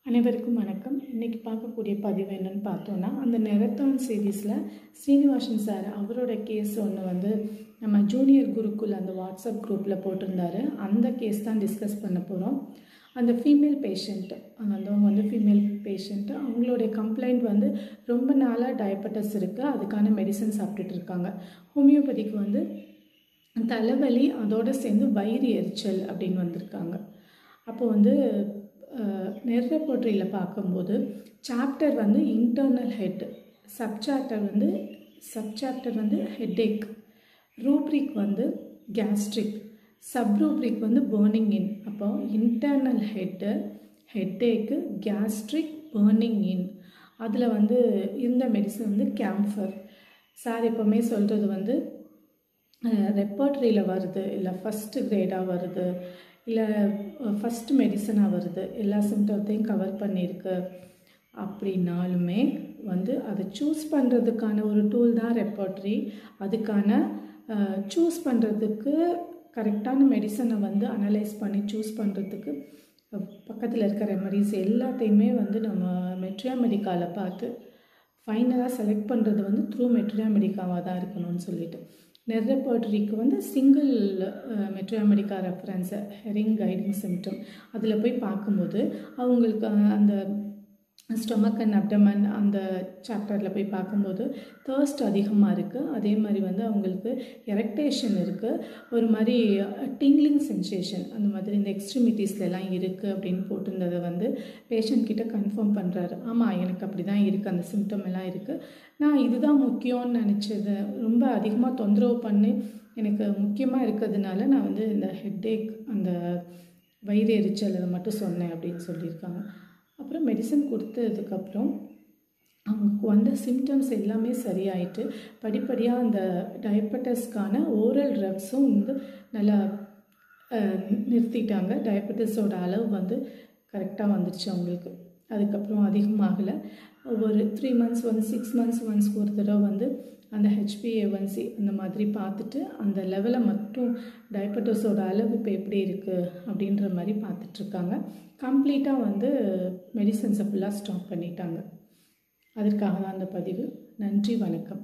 அனைவருக்கும் வணக்கம். இன்றைக்கி பார்க்கக்கூடிய பதிவு என்னென்னு பார்த்தோன்னா, அந்த நெரத்தான் சீரீஸில் ஸ்ரீனிவாசன் சார் அவரோட கேஸ் ஒன்று நம்ம ஜூனியர் குருக்குல் அந்த வாட்ஸ்அப் குரூப்பில் போட்டிருந்தாரு. அந்த கேஸ் தான் டிஸ்கஸ் பண்ண போகிறோம். அந்த ஃபீமேல் பேஷண்ட்டு வந்தவங்க ஃபீமேல் பேஷண்ட்டு அவங்களுடைய கம்ப்ளைண்ட் ரொம்ப நாளாக டயபெட்டிஸ் இருக்குது, அதுக்கான மெடிசன் சாப்பிட்டுட்டு இருக்காங்க. ஹோமியோபதிக்கு தலைவலி அதோடு சேர்ந்து வயிறு எரிச்சல் அப்படின்னு வந்திருக்காங்க. அப்போது நெர்ரப்போட்ரியில் பார்க்கும்போது chapter internal head, subchapter headache, rubric gastric, subrubric burning in. அப்போ இன்டர்னல் ஹெட்டேக்கு, கேஸ்ட்ரிக், பேர்னிங் இன். அதில் இந்த மெடிசன் கேம்ஃபர். சார் எப்போவுமே சொல்கிறது ரெப்பர்ட்ரியில் வருது, இல்லை ஃபஸ்ட்டு கிரேடாக வருது, இல்லை ஃபஸ்ட்டு மெடிசனாக வருது, எல்லா சிம்டத்தையும் கவர் பண்ணியிருக்கு அப்படின்னாலுமே அதை சூஸ் பண்ணுறதுக்கான ஒரு டூல் தான் ரெப்பர்ட்ரி. அதுக்கான சூஸ் பண்ணுறதுக்கு கரெக்டான மெடிசனை அனலைஸ் பண்ணி சூஸ் பண்ணுறதுக்கு பக்கத்தில் இருக்க ரெமடிஸ் எல்லாத்தையுமே நம்ம மெட்ரியா மெடிக்காவில் பார்த்து ஃபைனலாக செலக்ட் பண்ணுறது த்ரூ மெட்ரியா மெடிக்காவாக தான் இருக்கணும்னு சொல்லிட்டு நெர்ரப்போட்ரிக்கு single materia medica reference Hering guiding symptom அதில் போய் பார்க்கும்போது அவங்களுக்கு அந்த ஸ்டொமக் அண்ட் அப்டமன் அந்த சாப்டரில் போய் பார்க்கும்போது தர்ஸ்ட் அதிகமாக இருக்குது. அதே மாதிரி அவங்களுக்கு எரெக்டேஷன் இருக்குது, ஒரு மாதிரி டிங்லிங் சென்சேஷன் அந்த மாதிரி இந்த எக்ஸ்ட்ரிமிட்டிஸ்லாம் இருக்குது அப்படின்னு போட்டிருந்ததை பேஷண்ட் கிட்ட கன்ஃபார்ம் பண்ணுறாரு. ஆமாம், எனக்கு அப்படி தான் இருக்குது, அந்த சிம்டம் எல்லாம் இருக்குது, நான் இதுதான் முக்கியம்னு நினச்சது, ரொம்ப அதிகமாக தொந்தரவு பண்ணி எனக்கு முக்கியமாக இருக்கிறதுனால நான் இந்த ஹெட்டேக், அந்த வயிறு எரிச்சல் அதை மட்டும் சொன்னேன் அப்படின்னு சொல்லியிருக்காங்க. அப்புறம் மெடிசன் கொடுத்ததுக்கப்புறம் அவங்களுக்கு சிம்டம்ஸ் எல்லாமே சரியாயிட்டு படிப்படியாக அந்த டயபெட்டிஸ்க்கான ஓரல் ட்ரக்ஸும் நல்லா நிறுத்திட்டாங்க. டயபெட்டிஸோட அளவு கரெக்டாக வந்துடுச்சு அவங்களுக்கு. அதுக்கப்புறம் அதிகமாகலை. ஒரு 3 months ஒன்ஸ் 6 months ஒன்ஸ்க்கு ஒரு தடவை அந்த HbA1c அந்த மாதிரி பார்த்துட்டு அந்த லெவலை மட்டும் டயபெட்டிஸோட அளவு இப்போ எப்படி இருக்குது அப்படின்ற மாதிரி பார்த்துட்ருக்காங்க. கம்ப்ளீட்டாக மெடிசன்ஸை ஃபுல்லாக ஸ்டாப் பண்ணிட்டாங்க. அதற்காக தான் அந்த பதிவு. நன்றி, வணக்கம்.